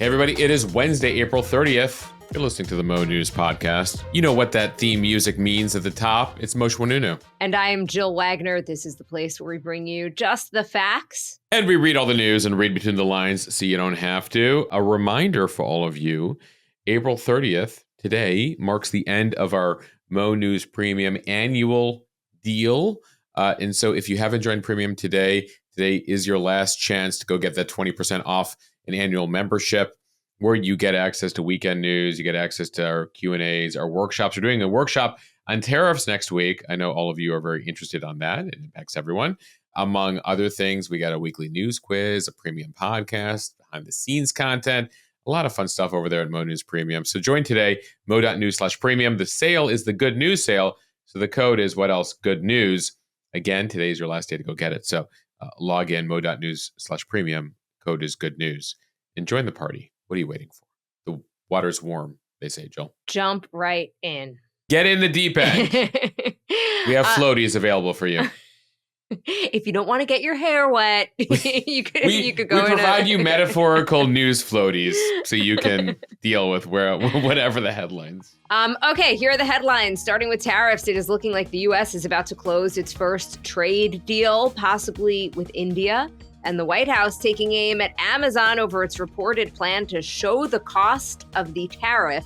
Hey everybody, it is Wednesday, April 30th. You're listening to the Mo News Podcast. You know what that theme music means at the top. It's Moshe Wanunu. And I am Jill Wagner. This is the place where we bring you just the facts. And we read all the news and read between the lines so you don't have to. A reminder for all of you, April 30th, today, marks the end of our Mo News Premium annual deal. And so if you haven't joined Premium today is your last chance to go get that 20% off an annual membership where you get access to weekend news, you get access to our Q&As, our workshops. We're doing a workshop on tariffs next week. I know all of you are very interested on that. It impacts everyone. Among other things, we got a weekly news quiz, a premium podcast, behind the scenes content, a lot of fun stuff over there at Mo News Premium. So join today, mo.news/premium. The sale is the good news sale. So the code is what else? Good news. Again, today is your last day to go get it. So log in, mo.news/premium. Code is good news. And join the party. What are you waiting for? The water's warm, they say, Jill. Jump right in. Get in the deep end. We have floaties available for you. If you don't want to get your hair wet, you could go. We provide you metaphorical news floaties so you can deal with whatever the headlines. Okay, here are the headlines. Starting with tariffs, it is looking like the U.S. is about to close its first trade deal, possibly with India. And the White House taking aim at Amazon over its reported plan to show the cost of the tariff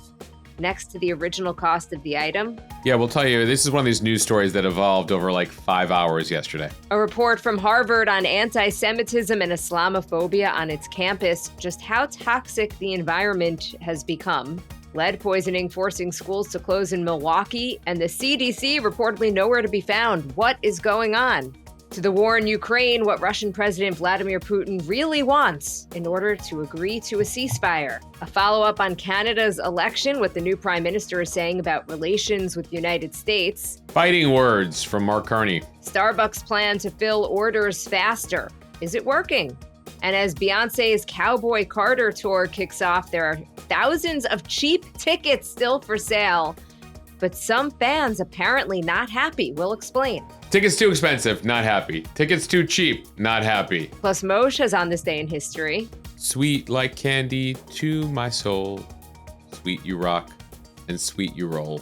next to the original cost of the item. Yeah, we'll tell you, this is one of these news stories that evolved over like 5 hours yesterday. A report from Harvard on antisemitism and Islamophobia on its campus, just how toxic the environment has become. Lead poisoning forcing schools to close in Milwaukee, and the CDC reportedly nowhere to be found. What is going on? To the war in Ukraine, what Russian President Vladimir Putin really wants in order to agree to a ceasefire. A follow-up on Canada's election, what the new prime minister is saying about relations with the United States. Fighting words from Mark Carney. Starbucks plan to fill orders faster. Is it working? And as Beyoncé's Cowboy Carter tour kicks off, there are thousands of cheap tickets still for sale. But some fans apparently not happy. We'll explain. Tickets too expensive, not happy. Tickets too cheap, not happy. Plus Moshe is on this day in history. Sweet like candy to my soul. Sweet you rock and sweet you roll.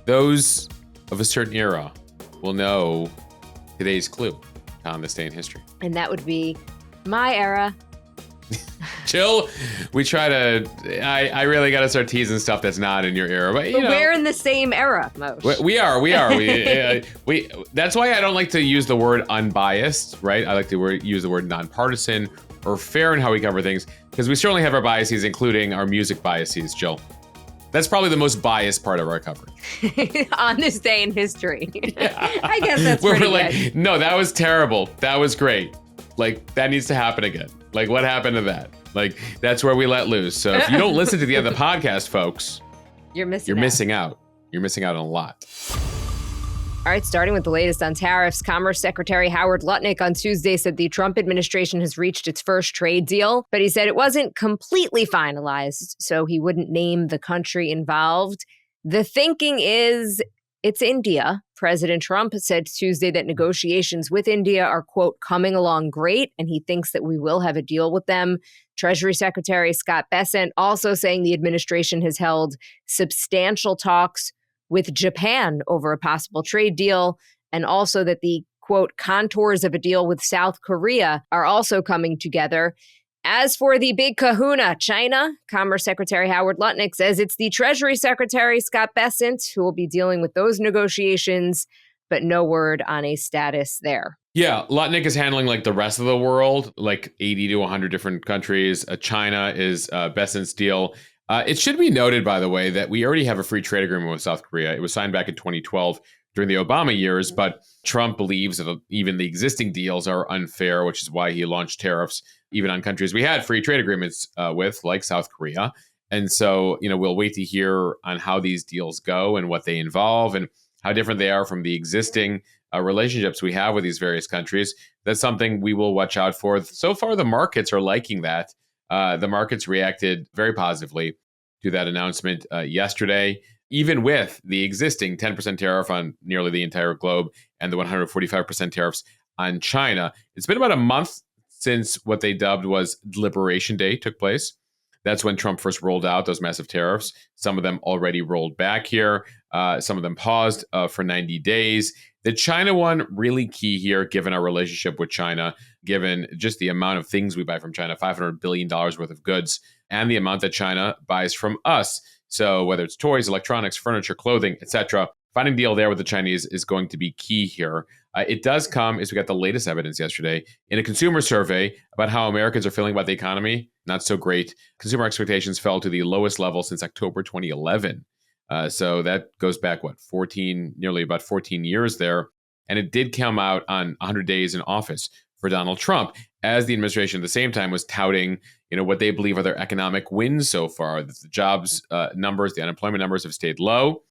Those of a certain era will know today's clue on this day in history. And that would be my era. Jill, we try to, I really got to start teasing stuff that's not in your era. But we're in the same era, Moshe. We are. We that's why I don't like to use the word unbiased, right? I like to use the word nonpartisan or fair in how we cover things, because we certainly have our biases, including our music biases, Jill. That's probably the most biased part of our coverage. On this day in history. Yeah. I guess that's pretty good. No, that was terrible. That was great. Like, that needs to happen again. Like, what happened to that? Like, that's where we let loose. So if you don't listen to the other podcast, folks, you're missing out. You're missing out on a lot. All right, starting with the latest on tariffs, Commerce Secretary Howard Lutnick on Tuesday said the Trump administration has reached its first trade deal, but he said it wasn't completely finalized, so he wouldn't name the country involved. The thinking is it's India. President Trump said Tuesday that negotiations with India are, quote, coming along great, and he thinks that we will have a deal with them. Treasury Secretary Scott Bessent also saying the administration has held substantial talks with Japan over a possible trade deal, and also that the, quote, contours of a deal with South Korea are also coming together. As for the big kahuna, China, Commerce Secretary Howard Lutnick says it's the Treasury Secretary Scott Bessent who will be dealing with those negotiations, but no word on a status there. Yeah, Lutnick is handling like the rest of the world, like 80 to 100 different countries. China is Bessent's deal. It should be noted, by the way, that we already have a free trade agreement with South Korea. It was signed back in 2012 during the Obama years, but Trump believes that even the existing deals are unfair, which is why he launched tariffs even on countries we had free trade agreements with, like South Korea. And so, we'll wait to hear on how these deals go and what they involve and how different they are from the existing relationships we have with these various countries. That's something we will watch out for. So far, the markets are liking that. The markets reacted very positively to that announcement yesterday, even with the existing 10% tariff on nearly the entire globe and the 145% tariffs on China. It's been about a month since what they dubbed was Liberation Day took place. That's when Trump first rolled out those massive tariffs. Some of them already rolled back here. Some of them paused for 90 days. The China one, really key here, given our relationship with China, given just the amount of things we buy from China, $500 billion worth of goods, and the amount that China buys from us. So whether it's toys, electronics, furniture, clothing, etc., finding a deal there with the Chinese is going to be key here. It does come, as we got the latest evidence yesterday, in a consumer survey about how Americans are feeling about the economy. Not so great. Consumer expectations fell to the lowest level since October 2011. So that goes back, nearly about 14 years there. And it did come out on 100 days in office for Donald Trump, as the administration at the same time was touting, what they believe are their economic wins so far. That the jobs numbers, the unemployment numbers have stayed low.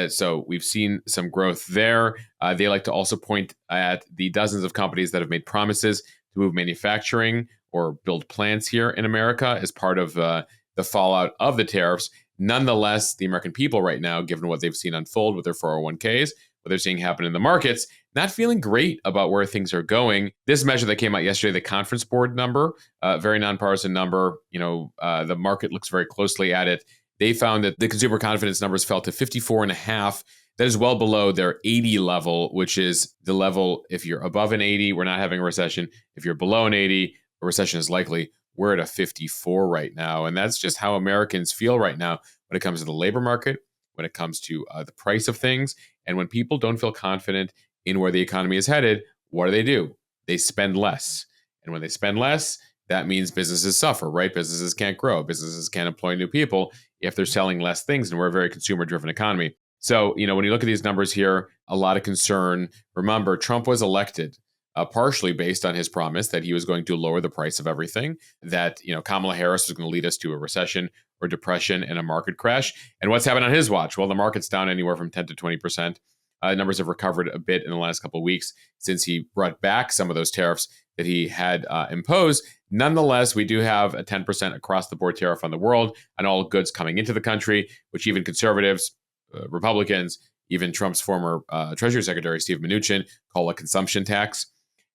So we've seen some growth there. They like to also point at the dozens of companies that have made promises to move manufacturing or build plants here in America as part of the fallout of the tariffs. Nonetheless, the American people right now, given what they've seen unfold with their 401ks, what they're seeing happen in the markets, not feeling great about where things are going. This measure that came out yesterday, the Conference Board number, very nonpartisan number, the market looks very closely at it. They found that the consumer confidence numbers fell to 54.5. That is well below their 80 level, which is the level, if you're above an 80, we're not having a recession. If you're below an 80, a recession is likely. We're at a 54 right now. And that's just how Americans feel right now when it comes to the labor market, when it comes to the price of things. And when people don't feel confident in where the economy is headed, what do? They spend less. And when they spend less, that means businesses suffer, right? Businesses can't grow. Businesses can't employ new people if they're selling less things. And we're a very consumer-driven economy. So, when you look at these numbers here, a lot of concern. Remember, Trump was elected partially based on his promise that he was going to lower the price of everything, that, Kamala Harris was going to lead us to a recession or depression and a market crash. And what's happened on his watch? Well, the market's down anywhere from 10 to 20%. Numbers have recovered a bit in the last couple of weeks since he brought back some of those tariffs that he had imposed. Nonetheless, we do have a 10% across the board tariff on the world on all goods coming into the country, which even conservatives, Republicans, even Trump's former Treasury Secretary, Steve Mnuchin, call a consumption tax.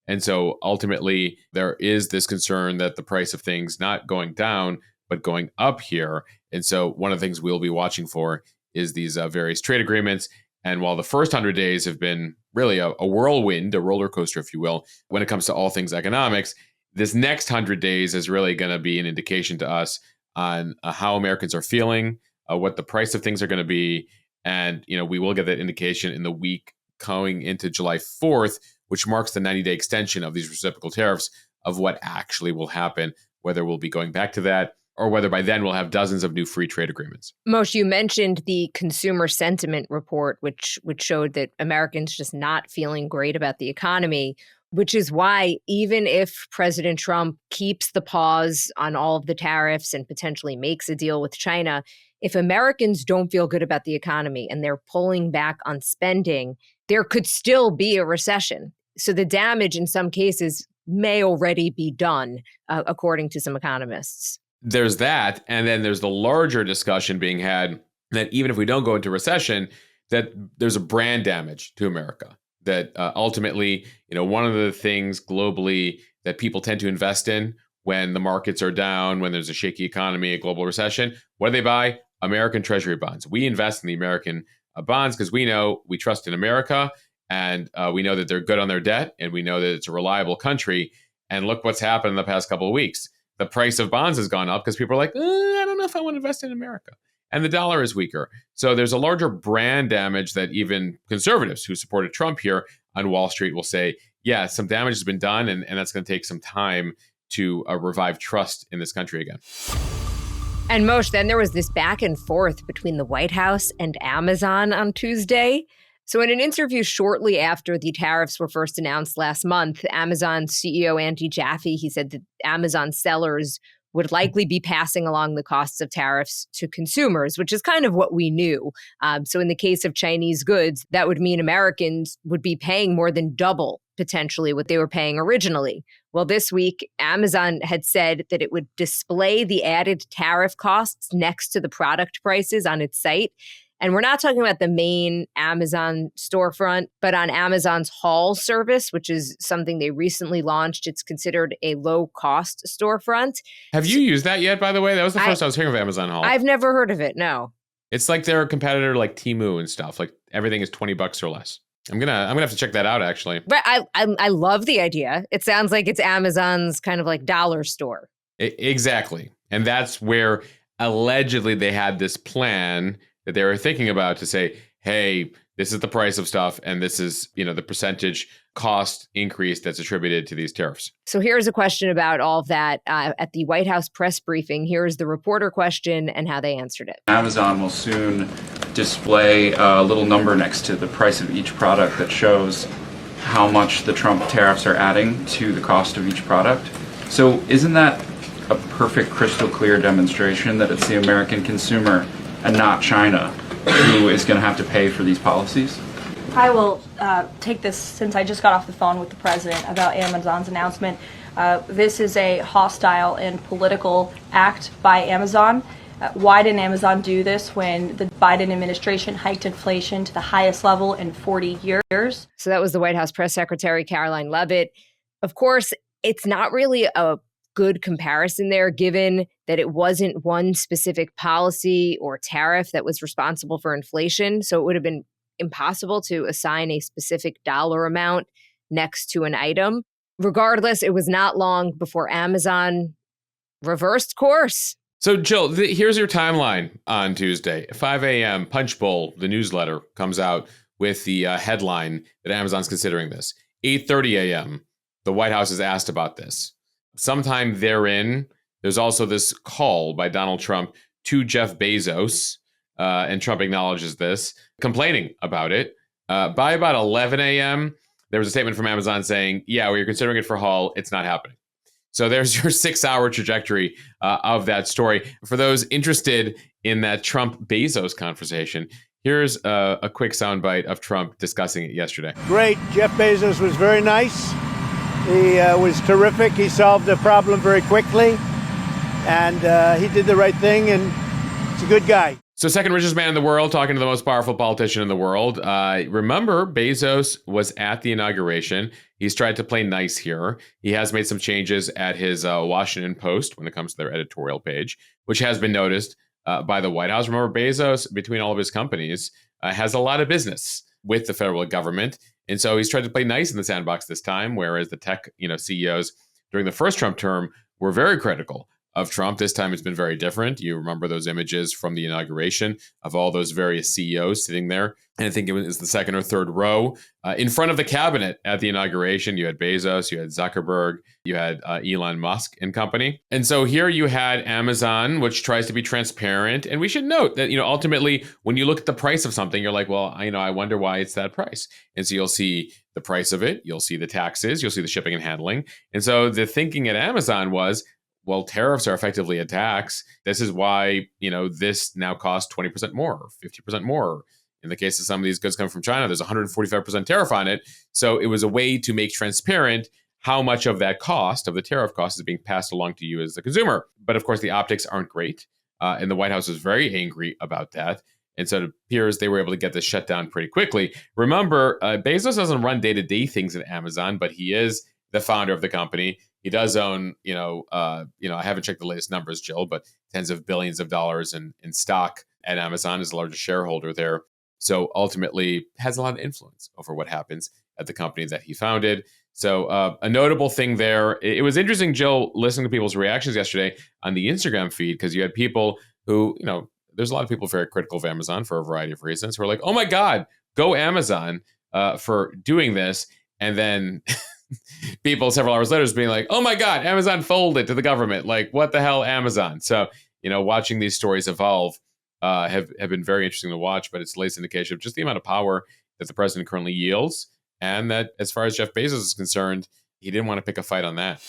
And so ultimately, there is this concern that the price of things not going down, but going up here. And so one of the things we'll be watching for is these various trade agreements. And while the first 100 days have been really a whirlwind, a roller coaster, if you will, when it comes to all things economics, this next 100 days is really going to be an indication to us on how Americans are feeling, what the price of things are going to be. And, we will get that indication in the week going into July 4th, which marks the 90-day extension of these reciprocal tariffs, of what actually will happen, whether we'll be going back to that or whether by then we'll have dozens of new free trade agreements. Moshe, you mentioned the consumer sentiment report, which showed that Americans just not feeling great about the economy, which is why even if President Trump keeps the pause on all of the tariffs and potentially makes a deal with China, if Americans don't feel good about the economy and they're pulling back on spending, there could still be a recession. So the damage in some cases may already be done, according to some economists. There's that. And then there's the larger discussion being had that even if we don't go into recession, that there's a brand damage to America. That ultimately, one of the things globally that people tend to invest in when the markets are down, when there's a shaky economy, a global recession, what do they buy? American Treasury bonds. We invest in the American bonds because we trust in America, and we know that they're good on their debt, and we know that it's a reliable country. And look what's happened in the past couple of weeks. The price of bonds has gone up because people are like, I don't know if I want to invest in America. And the dollar is weaker. So there's a larger brand damage that even conservatives who supported Trump here on Wall Street will say, yeah, some damage has been done, and that's going to take some time to revive trust in this country again. And Moshe, then there was this back and forth between the White House and Amazon on Tuesday. So in an interview shortly after the tariffs were first announced last month, Amazon CEO Andy Jassy, he said that Amazon sellers would likely be passing along the costs of tariffs to consumers, which is kind of what we knew. So in the case of Chinese goods, that would mean Americans would be paying more than double potentially what they were paying originally. Well, this week, Amazon had said that it would display the added tariff costs next to the product prices on its site. And we're not talking about the main Amazon storefront, but on Amazon's Haul service, which is something they recently launched. It's considered a low-cost storefront. Have you used that yet, by the way? That was the first I was hearing of Amazon Haul. I've never heard of it, no. It's like their competitor, like Temu and stuff. Like everything is $20 or less. I'm gonna have to check that out, actually. But I love the idea. It sounds like it's Amazon's kind of like dollar store. Exactly. And that's where allegedly they had this plan that they were thinking about to say, hey, this is the price of stuff, and this is, the percentage cost increase that's attributed to these tariffs. So here's a question about all of that at the White House press briefing. Here's the reporter question and how they answered it. Amazon will soon display a little number next to the price of each product that shows how much the Trump tariffs are adding to the cost of each product. So isn't that a perfect, crystal clear demonstration that it's the American consumer and not China who is going to have to pay for these policies? I will take this since I just got off the phone with the president about Amazon's announcement. This is a hostile and political act by Amazon. Why didn't Amazon do this when the Biden administration hiked inflation to the highest level in 40 years? So that was the White House press secretary, Caroline Leavitt. Of course, it's not really a good comparison there, given that it wasn't one specific policy or tariff that was responsible for inflation. So it would have been impossible to assign a specific dollar amount next to an item. Regardless, it was not long before Amazon reversed course. So, Jill, here's your timeline on Tuesday. 5 a.m., Punchbowl, the newsletter, comes out with the headline that Amazon's considering this. 8:30 a.m., the White House is asked about this. Sometime therein, there's also this call by Donald Trump to Jeff Bezos, and Trump acknowledges this, complaining about it. By about 11 a.m., there was a statement from Amazon saying, yeah, we're considering it for Haul. It's not happening. So there's your 6-hour trajectory of that story. For those interested in that Trump-Bezos conversation, here's a quick soundbite of Trump discussing it yesterday. Great. Jeff Bezos was very nice. He was terrific. He solved the problem very quickly. And he did the right thing, and he's a good guy. So second richest man in the world, talking to the most powerful politician in the world. Remember, Bezos was at the inauguration. He's tried to play nice here. He has made some changes at his Washington Post when it comes to their editorial page, which has been noticed by the White House. Remember, Bezos, between all of his companies, has a lot of business with the federal government. And so he's tried to play nice in the sandbox this time, whereas the tech CEOs during the first Trump term were very critical of Trump. This time it's been very different. You remember those images from the inauguration of all those various CEOs sitting there. And I think it was the second or third row in front of the cabinet at the inauguration. You had Bezos, you had Zuckerberg, you had Elon Musk and company. And so here you had Amazon, which tries to be transparent. And we should note that, ultimately, when you look at the price of something, you're like, well, I wonder why it's that price. And so you'll see the price of it. You'll see the taxes. You'll see the shipping and handling. And so the thinking at Amazon was, well, tariffs are effectively a tax. This is why, this now costs 20% more, or 50% more. In the case of some of these goods coming from China, there's 145% tariff on it. So it was a way to make transparent how much of that cost, of the tariff cost, is being passed along to you as the consumer. But of course, the optics aren't great. And the White House was very angry about that. And so it appears they were able to get this shut down pretty quickly. Remember, Bezos doesn't run day-to-day things at Amazon, but he is the founder of the company. He does own, I haven't checked the latest numbers, Jill, but tens of billions of dollars in stock at Amazon, is the largest shareholder there. So ultimately has a lot of influence over what happens at the company that he founded. So a notable thing there. It was interesting, Jill, listening to people's reactions yesterday on the Instagram feed, because you had people who, there's a lot of people very critical of Amazon for a variety of reasons, who are like, oh my God, go Amazon for doing this. And then people several hours later being like, oh my God, Amazon folded to the government. Like, what the hell, Amazon? So, watching these stories evolve have been very interesting to watch, but it's the latest indication of just the amount of power that the president currently yields. And that as far as Jeff Bezos is concerned, he didn't want to pick a fight on that.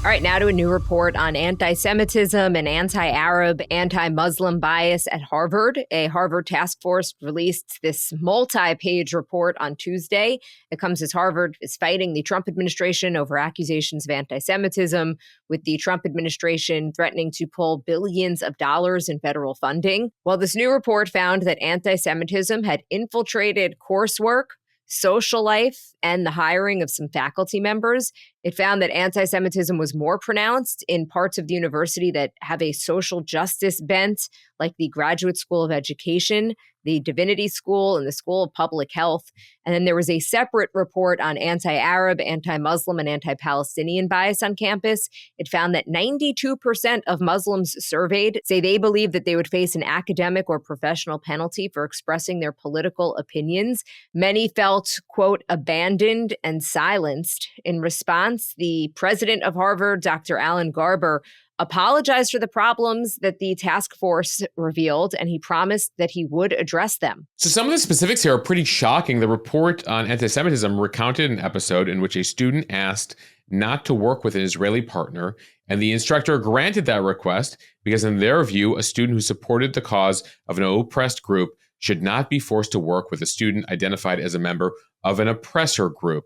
All right, now to a new report on anti-Semitism and anti-Arab, anti-Muslim bias at Harvard. A Harvard task force released this multi-page report on Tuesday. It comes as Harvard is fighting the Trump administration over accusations of anti-Semitism, with the Trump administration threatening to pull billions of dollars in federal funding. Well, this new report found that anti-Semitism had infiltrated coursework, social life, and the hiring of some faculty members. It found that anti-Semitism was more pronounced in parts of the university that have a social justice bent, like the Graduate School of Education, the Divinity School, and the School of Public Health. And then there was a separate report on anti-Arab, anti-Muslim, and anti-Palestinian bias on campus. It found that 92% of Muslims surveyed say they believe that they would face an academic or professional penalty for expressing their political opinions. Many felt, quote, abandoned and silenced. In response, the president of Harvard, Dr. Alan Garber, apologized for the problems that the task force revealed, and he promised that he would address them. So some of the specifics here are pretty shocking. The report on anti-Semitism recounted an episode in which a student asked not to work with an Israeli partner, and the instructor granted that request because, in their view, a student who supported the cause of an oppressed group should not be forced to work with a student identified as a member of an oppressor group.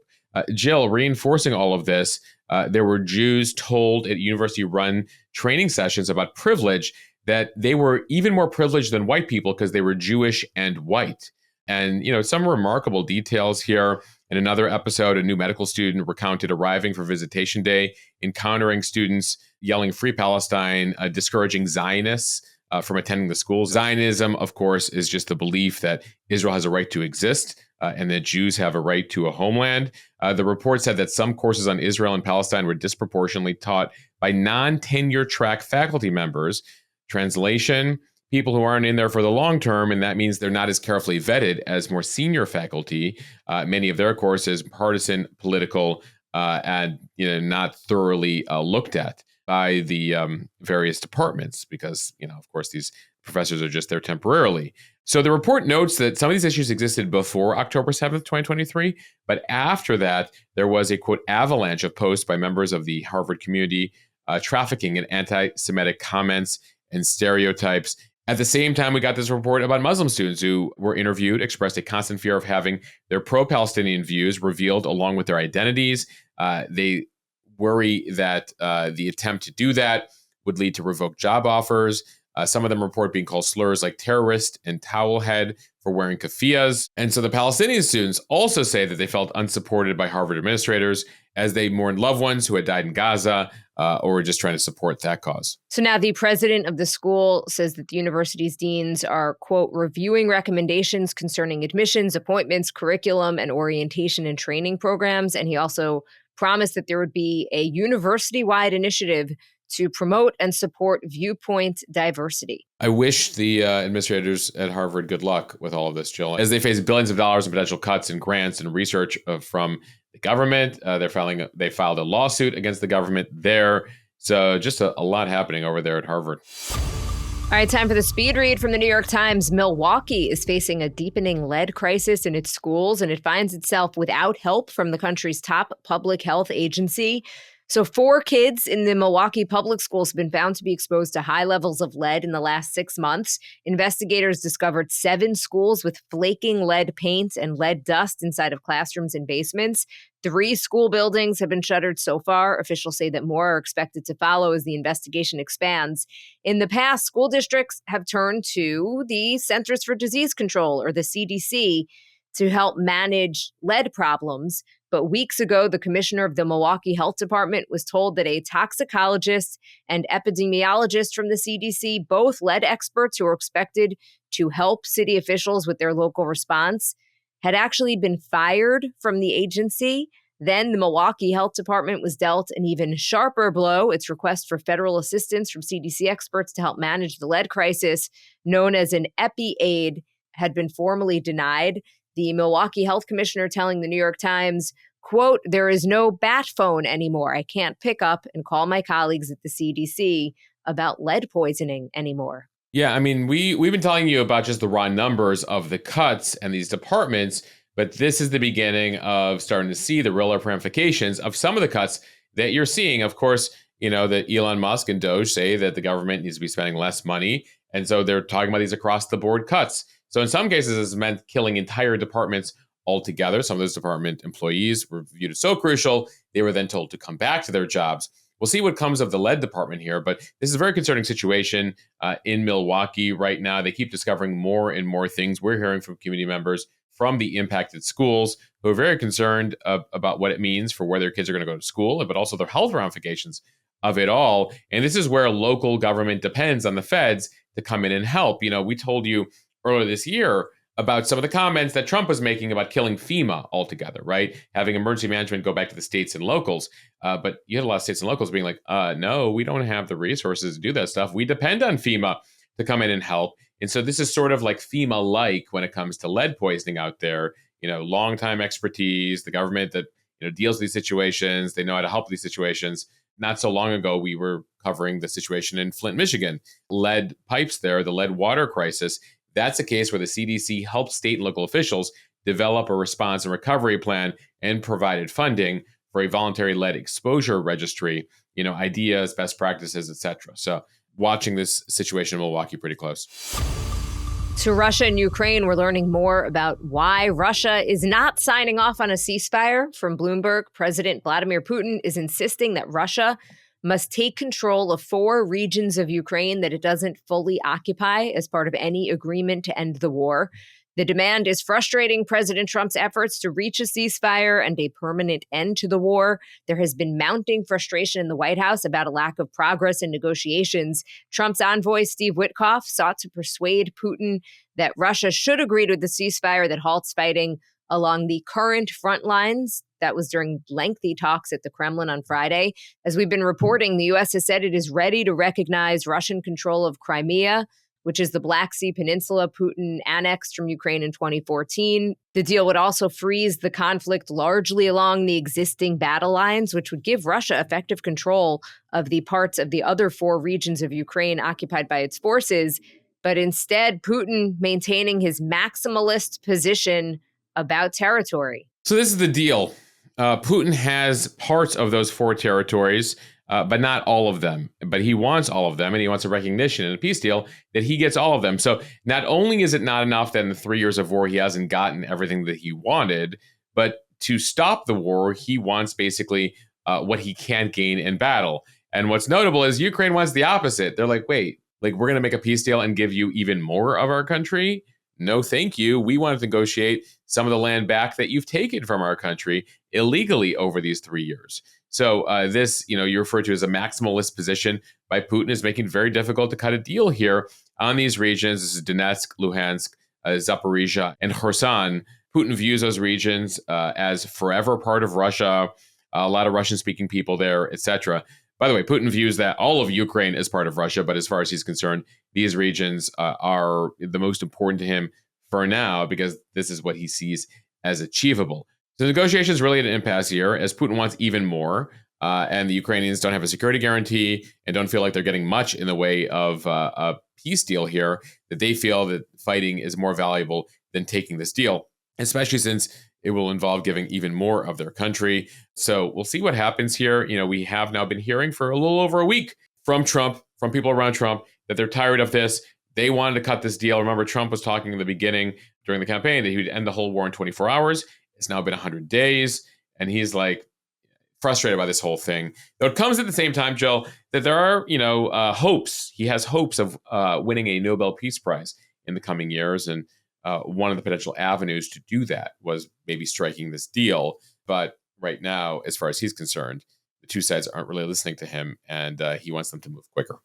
Jill, reinforcing all of this, there were Jews told at university-run training sessions about privilege that they were even more privileged than white people because they were Jewish and white. And, some remarkable details here. In another episode, a new medical student recounted arriving for visitation day, encountering students yelling "Free Palestine," discouraging Zionists from attending the school. Zionism, of course, is just the belief that Israel has a right to exist and that Jews have a right to a homeland. The report said that some courses on Israel and Palestine were disproportionately taught by non-tenure track faculty members. Translation, people who aren't in there for the long term, and that means they're not as carefully vetted as more senior faculty. Many of their courses, partisan, political, and not thoroughly looked at by the various departments because, of course, these professors are just there temporarily. So the report notes that some of these issues existed before October 7th, 2023, but after that, there was a, quote, avalanche of posts by members of the Harvard community trafficking in anti-Semitic comments and stereotypes. At the same time, we got this report about Muslim students who were interviewed, expressed a constant fear of having their pro-Palestinian views revealed along with their identities. They worry that the attempt to do that would lead to revoked job offers. Some of them report being called slurs like terrorist and towelhead for wearing keffiyehs. And so the Palestinian students also say that they felt unsupported by Harvard administrators as they mourned loved ones who had died in Gaza or were just trying to support that cause. So now the president of the school says that the university's deans are, quote, reviewing recommendations concerning admissions, appointments, curriculum, and orientation and training programs. And he also promised that there would be a university-wide initiative to promote and support viewpoint diversity. I wish the administrators at Harvard good luck with all of this, Jill. As they face billions of dollars in potential cuts in grants and research from the government, they filed a lawsuit against the government there. So just a lot happening over there at Harvard. All right, time for the speed read from the New York Times. Milwaukee is facing a deepening lead crisis in its schools, and it finds itself without help from the country's top public health agency. So 4 kids in the Milwaukee public schools have been found to be exposed to high levels of lead in the last 6 months. Investigators discovered 7 schools with flaking lead paint and lead dust inside of classrooms and basements. 3 school buildings have been shuttered so far. Officials say that more are expected to follow as the investigation expands. In the past, school districts have turned to the Centers for Disease Control, or the CDC, to help manage lead problems. But weeks ago, the commissioner of the Milwaukee Health Department was told that a toxicologist and epidemiologist from the CDC, both lead experts who are expected to help city officials with their local response, had actually been fired from the agency. Then the Milwaukee Health Department was dealt an even sharper blow. Its request for federal assistance from CDC experts to help manage the lead crisis, known as an EpiAid, had been formally denied. The Milwaukee Health Commissioner telling the New York Times, quote, "There is no bat phone anymore. I can't pick up and call my colleagues at the CDC about lead poisoning anymore." Yeah, I mean, we've been telling you about just the raw numbers of the cuts and these departments, but this is the beginning of starting to see the real ramifications of some of the cuts that you're seeing. Of course, that Elon Musk and Doge say that the government needs to be spending less money. And so they're talking about these across the board cuts. So in some cases, it's meant killing entire departments altogether. Some of those department employees were viewed as so crucial, they were then told to come back to their jobs. We'll see what comes of the lead department here, but this is a very concerning situation in Milwaukee right now. They keep discovering more and more things. We're hearing from community members from the impacted schools who are very concerned about what it means for where their kids are going to go to school, but also their health ramifications of it all. And this is where local government depends on the feds to come in and help. We told you earlier this year about some of the comments that Trump was making about killing FEMA altogether, right? Having emergency management go back to the states and locals. But you had a lot of states and locals being like, no, we don't have the resources to do that stuff. We depend on FEMA to come in and help. And so this is sort of like FEMA-like when it comes to lead poisoning out there. Long-time expertise, the government that deals with these situations. They know how to help these situations. Not so long ago, we were covering the situation in Flint, Michigan. Lead pipes there, the lead water crisis. That's a case where the CDC helped state and local officials develop a response and recovery plan and provided funding for a voluntary lead exposure registry, ideas, best practices, etc. So watching this situation in Milwaukee pretty close. To Russia and Ukraine, we're learning more about why Russia is not signing off on a ceasefire. From Bloomberg, President Vladimir Putin is insisting that Russia must take control of 4 regions of Ukraine that it doesn't fully occupy as part of any agreement to end the war. The demand is frustrating President Trump's efforts to reach a ceasefire and a permanent end to the war. There has been mounting frustration in the White House about a lack of progress in negotiations. Trump's envoy, Steve Witkoff, sought to persuade Putin that Russia should agree to the ceasefire that halts fighting along the current front lines. That was during lengthy talks at the Kremlin on Friday. As we've been reporting, the U.S. has said it is ready to recognize Russian control of Crimea, which is the Black Sea Peninsula Putin annexed from Ukraine in 2014. The deal would also freeze the conflict largely along the existing battle lines, which would give Russia effective control of the parts of the other 4 regions of Ukraine occupied by its forces. But instead, Putin maintaining his maximalist position about territory. So this is the deal. Putin has parts of those 4 territories, but not all of them. But he wants all of them, and he wants a recognition in a peace deal that he gets all of them. So not only is it not enough that in the 3 years of war he hasn't gotten everything that he wanted, but to stop the war, he wants basically what he can't gain in battle. And what's notable is Ukraine wants the opposite. They're like, wait, we're going to make a peace deal and give you even more of our country? No, thank you. We want to negotiate some of the land back that you've taken from our country illegally over these 3 years. So this, you refer to as a maximalist position by Putin is making it very difficult to cut a deal here on these regions. This is Donetsk, Luhansk, Zaporizhia, and Kherson. Putin views those regions as forever part of Russia, a lot of Russian-speaking people there, etc. By the way, Putin views that all of Ukraine is part of Russia, but as far as he's concerned, these regions are the most important to him for now because this is what he sees as achievable. So negotiations really at an impasse here as Putin wants even more, and the Ukrainians don't have a security guarantee and don't feel like they're getting much in the way of a peace deal here, that they feel that fighting is more valuable than taking this deal, especially since it will involve giving even more of their country. So we'll see what happens here. We have now been hearing for a little over a week from Trump, from people around Trump, that they're tired of this. They wanted to cut this deal. Remember, Trump was talking in the beginning during the campaign that he would end the whole war in 24 hours. It's now been 100 days. And he's frustrated by this whole thing. Though it comes at the same time, Joe, that there are, hopes. He has hopes of winning a Nobel Peace Prize in the coming years. And one of the potential avenues to do that was maybe striking this deal. But right now, as far as he's concerned, the two sides aren't really listening to him, and he wants them to move quicker.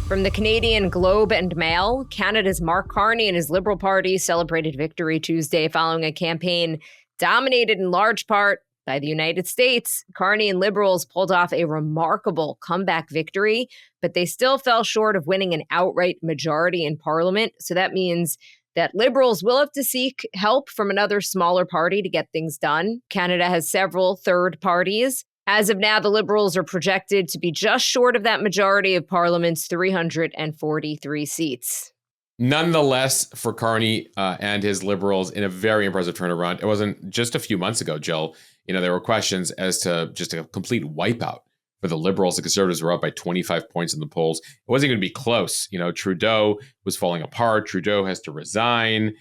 From the Canadian Globe and Mail, Canada's Mark Carney and his Liberal Party celebrated victory Tuesday following a campaign dominated in large part by the United States. Carney and Liberals pulled off a remarkable comeback victory, but they still fell short of winning an outright majority in Parliament. So that means that Liberals will have to seek help from another smaller party to get things done. Canada has several third parties. As of now, the Liberals are projected to be just short of that majority of Parliament's 343 seats. Nonetheless, for Carney and his Liberals, in a very impressive turnaround, it wasn't just a few months ago, Jill. There were questions as to just a complete wipeout For the Liberals, the Conservatives were up by 25 points in the polls. It wasn't going to be close. Trudeau was falling apart. Trudeau has to resign.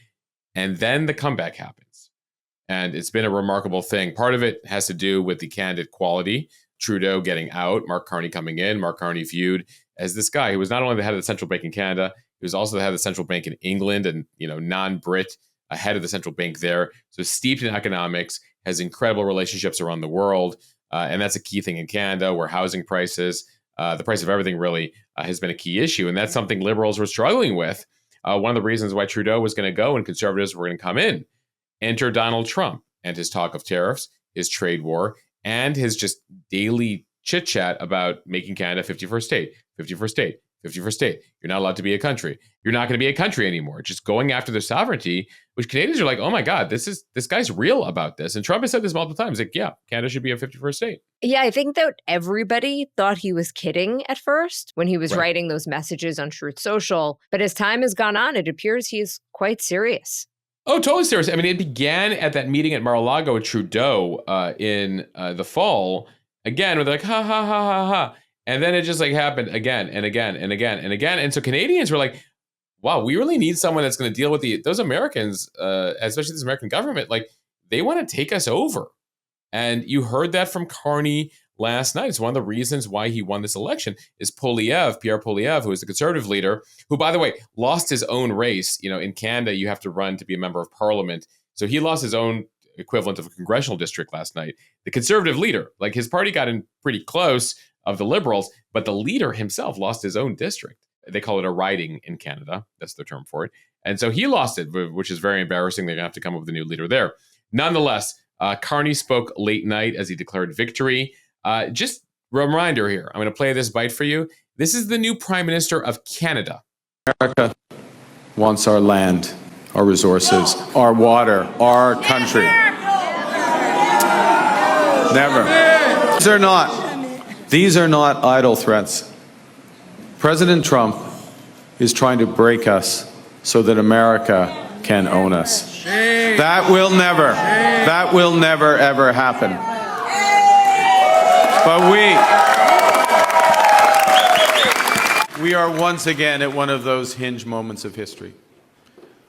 And then the comeback happens. And it's been a remarkable thing. Part of it has to do with the candidate quality. Trudeau getting out, Mark Carney coming in. Mark Carney viewed as this guy who was not only the head of the central bank in Canada, he was also the head of the central bank in England and, non-Brit, head of the central bank there. So steeped in economics, has incredible relationships around the world. And that's a key thing in Canada, where housing prices, the price of everything really has been a key issue. And that's something Liberals were struggling with. One of the reasons why Trudeau was going to go and Conservatives were going to come in. Enter Donald Trump and his talk of tariffs, his trade war, and his just daily chit-chat about making Canada 51st state, 51st state, 51st state. You're not allowed to be a country. You're not going to be a country anymore. Just going after their sovereignty, which Canadians are like, oh my God, this guy's real about this. And Trump has said this multiple times. Like, yeah, Canada should be a 51st state. Yeah, I think that everybody thought he was kidding at first when he was writing those messages on Truth Social. But as time has gone on, it appears he is quite serious. Oh, totally serious. I mean, it began at that meeting at Mar-a-Lago with Trudeau in the fall. Again, where they're like, ha, ha, ha, ha, ha. And then it just happened again and again and again and again. And so Canadians were like, wow, we really need someone that's going to deal with those Americans, especially this American government. They want to take us over. And you heard that from Carney last night. It's one of the reasons why he won this election is Pierre Poilievre, who is the Conservative leader, who, by the way, lost his own race. In Canada, you have to run to be a member of parliament. So he lost his own equivalent of a congressional district last night. The Conservative leader, his party got in pretty close of the Liberals, but the leader himself lost his own district. They call it a riding in Canada. That's the term for it. And so he lost it, which is very embarrassing. They're going to have to come up with a new leader there. Nonetheless, Carney spoke late night as he declared victory. Just a reminder here. I'm going to play this bite for you. This is the new Prime Minister of Canada. America wants our land, our resources, our water, our country. Never. These are not idle threats. President Trump is trying to break us so that America can own us. That will never, ever happen. But we are once again at one of those hinge moments of history.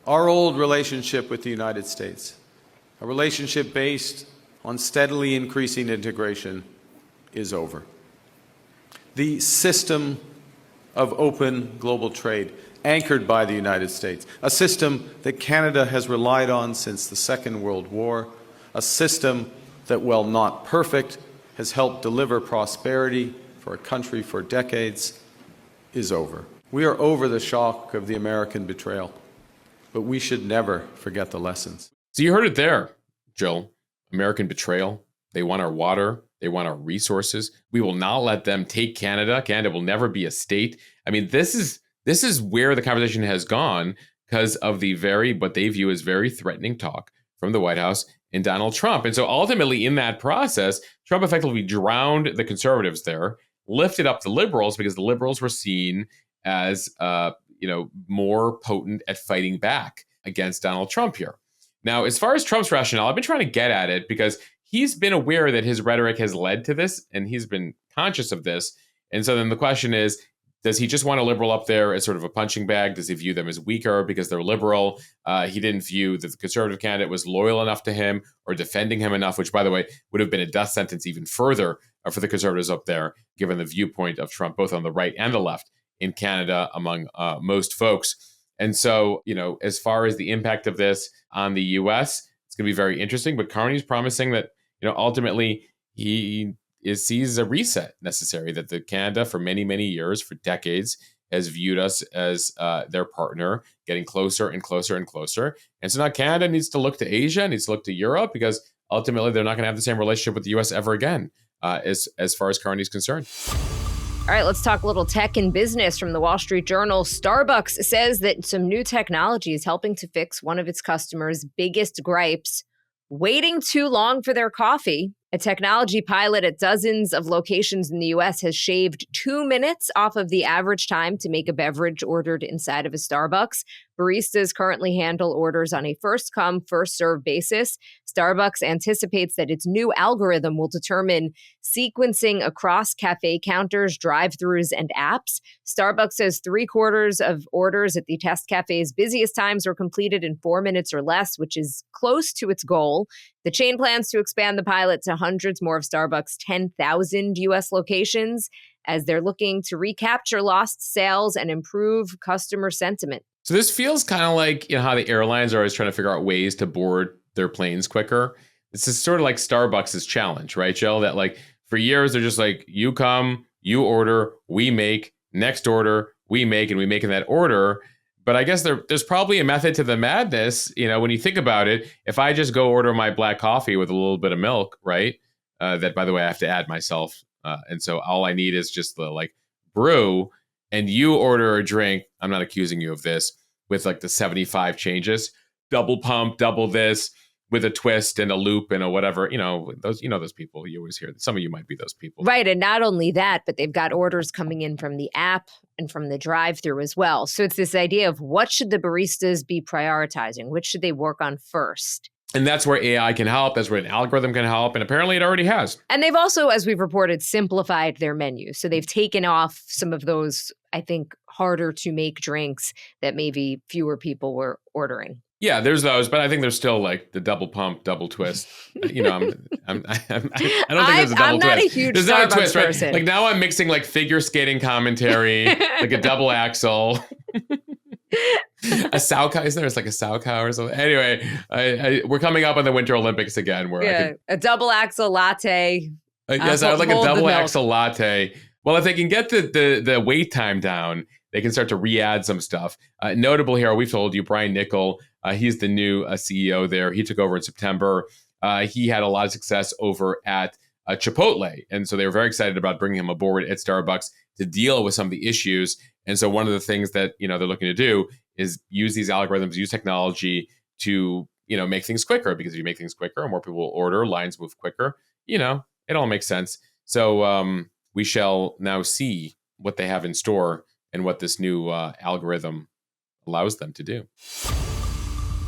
Our old relationship with the United States, a relationship based on steadily increasing integration, is over. The system of open global trade, anchored by the United States, a system that Canada has relied on since the Second World War, a system that, while not perfect, has helped deliver prosperity for a country for decades, is over. We are over the shock of the American betrayal, but we should never forget the lessons. So you heard it there, Jill. American betrayal. They want our water. They want our resources. We will not let them take Canada. Canada will never be a state. I mean, this is where the conversation has gone because of what they view as very threatening talk from the White House and Donald Trump. And so ultimately in that process, Trump effectively drowned the Conservatives there, lifted up the Liberals because the Liberals were seen as more potent at fighting back against Donald Trump here. Now, as far as Trump's rationale, I've been trying to get at it because he's been aware that his rhetoric has led to this, and he's been conscious of this. And so then the question is, does he just want a liberal up there as sort of a punching bag? Does he view them as weaker because they're liberal? He didn't view that the conservative candidate was loyal enough to him or defending him enough, which, by the way, would have been a death sentence even further for the conservatives up there, given the viewpoint of Trump, both on the right and the left in Canada among most folks. And so, as far as the impact of this on the U.S., it's going to be very interesting. But Carney's promising that, ultimately he sees a reset necessary, that the Canada for many, many years, for decades, has viewed us as their partner, getting closer and closer and closer. And so now Canada needs to look to Asia, needs to look to Europe, because ultimately they're not going to have the same relationship with the U.S. ever again, as far as Carney's concerned. All right, let's talk a little tech and business from the Wall Street Journal. Starbucks says that some new technology is helping to fix one of its customers' biggest gripes, waiting too long for their coffee. A technology pilot at dozens of locations in the U.S. has shaved 2 minutes off of the average time to make a beverage ordered inside of a Starbucks. Baristas currently handle orders on a first-come, first-served basis. Starbucks anticipates that its new algorithm will determine sequencing across cafe counters, drive-thrus, and apps. Starbucks says 3/4 of orders at the test cafe's busiest times were completed in 4 minutes or less, which is close to its goal. The chain plans to expand the pilot to hundreds more of Starbucks' 10,000 U.S. locations as they're looking to recapture lost sales and improve customer sentiment. So this feels kind of like, how the airlines are always trying to figure out ways to board their planes quicker. This is sort of like Starbucks' challenge, right, Jill? That like for years they're just like, you come, you order, we make, next order, we make, and we make in that order. But I guess there's probably a method to the madness. When you think about it, if I just go order my black coffee with a little bit of milk, right? That, by the way, I have to add myself. And so all I need is just the brew, and you order a drink. I'm not accusing you of this, with the 75 changes, double pump, double this, with a twist and a loop and a whatever, those people you always hear. Some of you might be those people. Right. And not only that, but they've got orders coming in from the app and from the drive-thru as well. So it's this idea of what should the baristas be prioritizing? Which should they work on first? And that's where AI can help. That's where an algorithm can help. And apparently it already has. And they've also, as we've reported, simplified their menu. So they've taken off some of those, I think, harder to make drinks that maybe fewer people were ordering. Yeah, there's those, but I think there's still the double pump, double twist. I don't think there's a double twist. I'm not a huge there's Starbucks not a twist, person. Right? Now I'm mixing figure skating commentary, a double axle. A sow cow, isn't there? It's a sow cow or something. Anyway, we're coming up on the Winter Olympics again. Where a double axle latte. Yes, I would like a double axle latte. Well, if they can get the wait time down, they can start to re-add some stuff. Notable here, we've told you, Brian Niccol, he's the new CEO there. He took over in September. He had a lot of success over at Chipotle. And so they were very excited about bringing him aboard at Starbucks to deal with some of the issues. And so one of the things that they're looking to do is use these algorithms, use technology to make things quicker. Because if you make things quicker, more people will order, lines move quicker. It all makes sense. So we shall now see what they have in store and what this new algorithm allows them to do.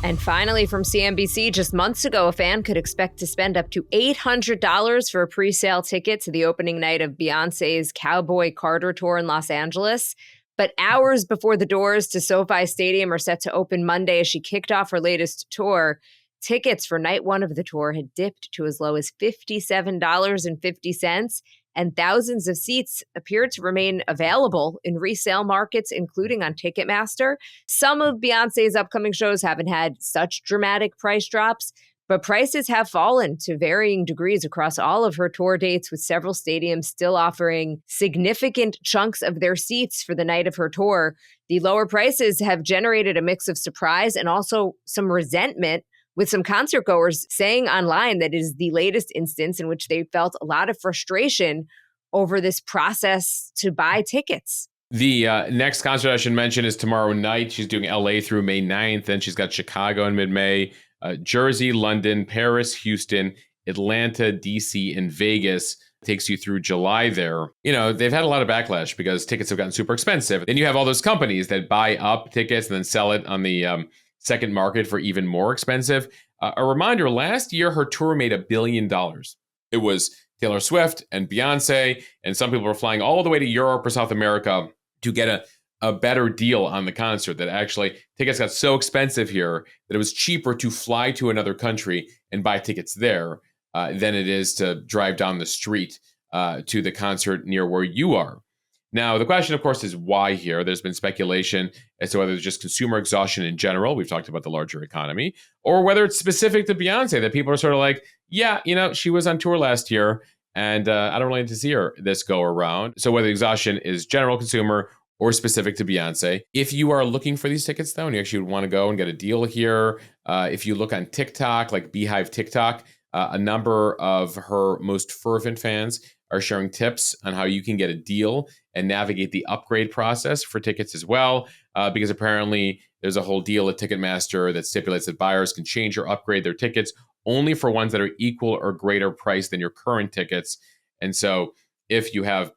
And finally, from CNBC, just months ago, a fan could expect to spend up to $800 for a pre-sale ticket to the opening night of Beyoncé's Cowboy Carter tour in Los Angeles. But hours before the doors to SoFi Stadium are set to open Monday as she kicked off her latest tour, tickets for night one of the tour had dipped to as low as $57.50, and thousands of seats appeared to remain available in resale markets, including on Ticketmaster. Some of Beyoncé's upcoming shows haven't had such dramatic price drops, but prices have fallen to varying degrees across all of her tour dates, with several stadiums still offering significant chunks of their seats for the night of her tour. The lower prices have generated a mix of surprise and also some resentment, with some concert goers saying online that it is the latest instance in which they felt a lot of frustration over this process to buy tickets. The next concert I should mention is tomorrow night. She's doing LA through May 9th, and she's got Chicago in mid-May, Jersey, London, Paris, Houston, Atlanta, DC, and Vegas. Takes you through July there. They've had a lot of backlash because tickets have gotten super expensive. Then you have all those companies that buy up tickets and then sell it on the second market for even more expensive. A reminder, last year, her tour made $1 billion. It was Taylor Swift and Beyoncé, and some people were flying all the way to Europe or South America to get a better deal on the concert. That actually tickets got so expensive here that it was cheaper to fly to another country and buy tickets there than it is to drive down the street to the concert near where you are. Now, the question, of course, is why here? There's been speculation as to whether it's just consumer exhaustion in general. We've talked about the larger economy, or whether it's specific to Beyoncé, that people are sort of like, yeah, she was on tour last year, and I don't really need to see her this go around. So whether exhaustion is general consumer or specific to Beyoncé. If you are looking for these tickets, though, and you actually would want to go and get a deal here, if you look on TikTok, like Beehive TikTok, a number of her most fervent fans are sharing tips on how you can get a deal and navigate the upgrade process for tickets as well, because apparently there's a whole deal at Ticketmaster that stipulates that buyers can change or upgrade their tickets only for ones that are equal or greater price than your current tickets. And so if you have,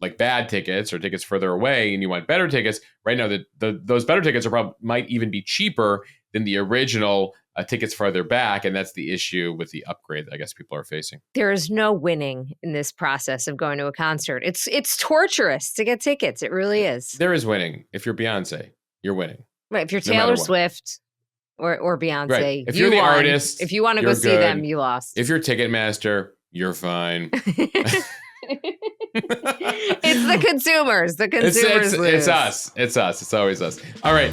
like bad tickets or tickets further away and you want better tickets, right now those better tickets might even be cheaper than the original tickets farther back. And that's the issue with the upgrade that I guess people are facing. There is no winning in this process of going to a concert. It's torturous to get tickets. It really is. There is winning. If you're Beyonce, you're winning. Right. If you're Taylor Swift or Beyonce, right. If you're the won. Artist, if you want to go see them, you lost. If you're Ticketmaster, you're fine. It's the consumers. The consumers lose. It's us. It's us. It's always us. All right.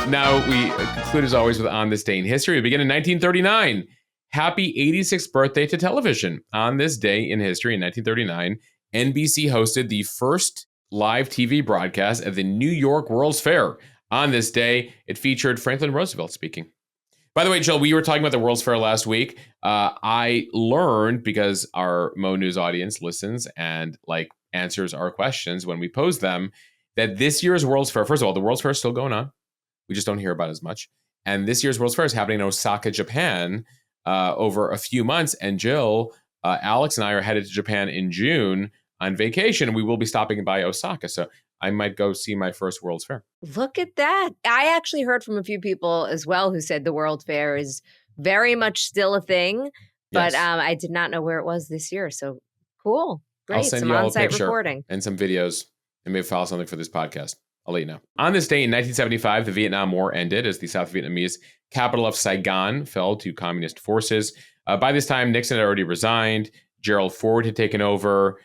Now we conclude as always with On This Day in History. We begin in 1939. Happy 86th birthday to television. On this day in history in 1939, NBC hosted the first live TV broadcast at the New York World's Fair. On this day, it featured Franklin Roosevelt speaking. By the way, Jill, we were talking about the World's Fair last week. I learned, because our Mo News audience listens and answers our questions when we pose them, that this year's World's Fair, first of all, the World's Fair is still going on. We just don't hear about it as much. And this year's World's Fair is happening in Osaka, Japan, over a few months. And Jill, Alex and I are headed to Japan in June on vacation. We will be stopping by Osaka. So I might go see my first World's Fair. Look at that. I actually heard from a few people as well who said the World Fair is very much still a thing, but Yes. I did not know where it was this year. So cool. Great. I'll send some you all a on-site picture reporting. and some videos and maybe file something for this podcast. I'll let you know. On this day in 1975, the Vietnam War ended as the South Vietnamese capital of Saigon fell to communist forces. By this time, Nixon had already resigned. Gerald Ford had taken over.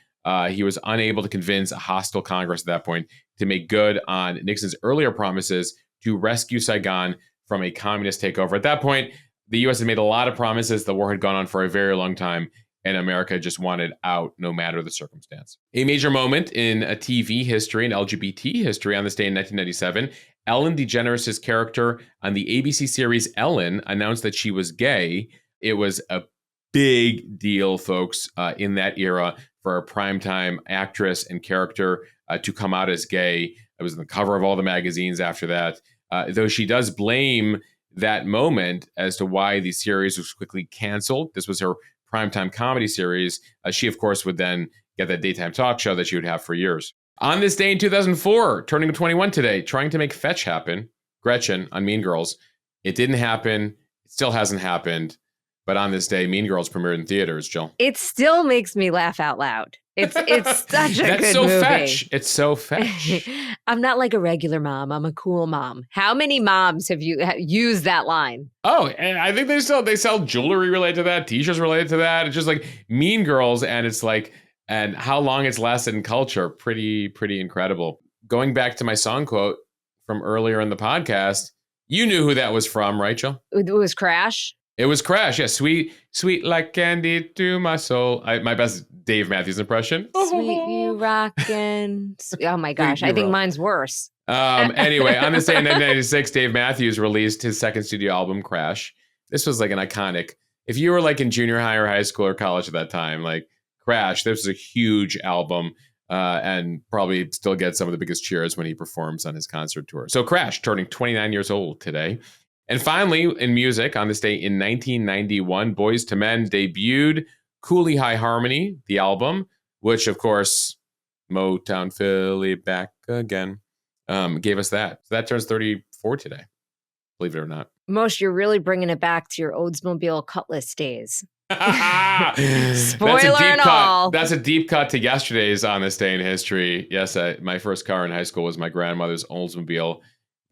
He was unable to convince a hostile Congress at that point to make good on Nixon's earlier promises to rescue Saigon from a communist takeover. At that point, the U.S. had made a lot of promises. The war had gone on for a very long time, and America just wanted out no matter the circumstance. A major moment in TV history and LGBT history on this day in 1997, Ellen DeGeneres' character on the ABC series Ellen announced that she was gay. It was a big deal, folks, in that era for a primetime actress and character to come out as gay. It was on the cover of all the magazines after that. Though she does blame that moment as to why the series was quickly canceled. This was her primetime comedy series. She, of course, would then get that daytime talk show that she would have for years. On this day in 2004, turning 21 today, trying to make Fetch happen, Gretchen on Mean Girls. It didn't happen. It still hasn't happened. But on this day, Mean Girls premiered in theaters, Jill. It still makes me laugh out loud. It's such a That's good so movie. Fetch. It's so Fetch. I'm not like a regular mom. I'm a cool mom. How many moms have you used that line? Oh, and I think they sell jewelry related to that, t-shirts related to that. It's just like Mean Girls, and it's like, and how long it's lasted in culture. Pretty incredible. Going back to my song quote from earlier in the podcast, you knew who that was from, right, Jill? It was Crash. It was Crash. Yeah, sweet like candy to my soul. My best Dave Matthews impression. Sweet you rockin'. Oh my gosh, I think mine's worse. Anyway, on this day in 1996, Dave Matthews released his second studio album, Crash. This was like an iconic. If you were like in junior high or high school or college at that time, like Crash, this was a huge album and probably still gets some of the biggest cheers when he performs on his concert tour. So Crash, turning 29 years old today. And finally, in music, on this day in 1991, Boyz II Men debuted Cooley High Harmony, the album, which, of course, Motown Philly back again, gave us that. So that turns 34 today, believe it or not. Most, you're really bringing it back to your Oldsmobile Cutlass days. Spoiler and all. That's a deep cut to yesterday's On This Day in History. Yes, my first car in high school was my grandmother's Oldsmobile.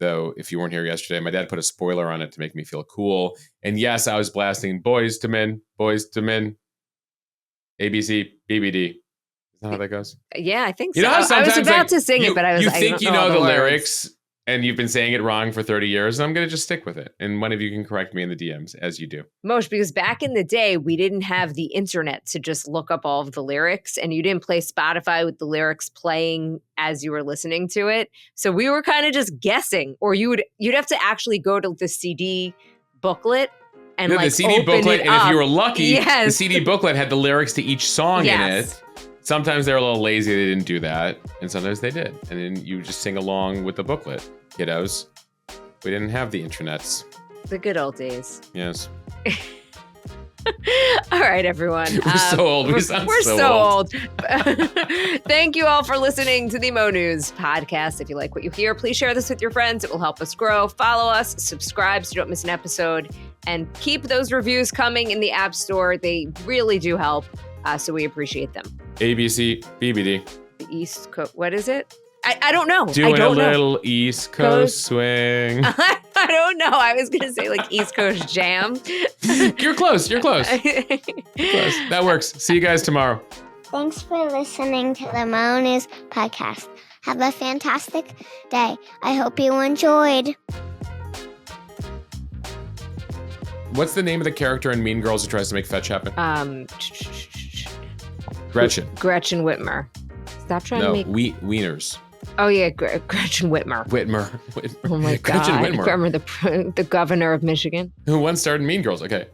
Though, if you weren't here yesterday, my dad put a spoiler on it to make me feel cool. And yes, I was blasting Boyz II Men, ABC, BBD. Is that how that goes? Yeah, I think so. You know how I was sometimes, about to sing it, but I was you I think don't you know all the words. lyrics, and you've been saying it wrong for 30 years, and I'm going to just stick with it. And one of you can correct me in the DMs, as you do. Most, because back in the day, we didn't have the internet to just look up all of the lyrics, and you didn't play Spotify with the lyrics playing as you were listening to it. So we were kind of just guessing, or you'd have to actually go to the CD booklet and The CD open booklet, it and up. if you were lucky, Yes. the CD booklet had the lyrics to each song in Yes. it. Sometimes they were a little lazy, they didn't do that, and sometimes they did. And then you just sing along with the booklet, kiddos. We didn't have the internets. The good old days. Yes. All right, everyone. We're so old. We sound we're so so old. Thank you all for listening to the Mo News podcast. If you like what you hear, please share this with your friends. It will help us grow. Follow us, subscribe so you don't miss an episode, and keep those reviews coming in the App Store. They really do help, so we appreciate them. ABC, BBD. The East Coast, what is it? I don't know. Doing I don't a know. little East Coast swing. I don't know. I was going to say like East Coast Jam. You're close. You're close. Close. That works. See you guys tomorrow. Thanks for listening to the Mo News podcast. Have a fantastic day. I hope you enjoyed. What's the name of the character in Mean Girls who tries to make fetch happen? Gretchen. Gretchen Whitmer. Stop trying to No, make... Wieners. Oh, yeah, Gretchen Whitmer. Whitmer. Oh, my Gretchen God. Whitmer. Remember the governor of Michigan? Who once starred in Mean Girls. Okay.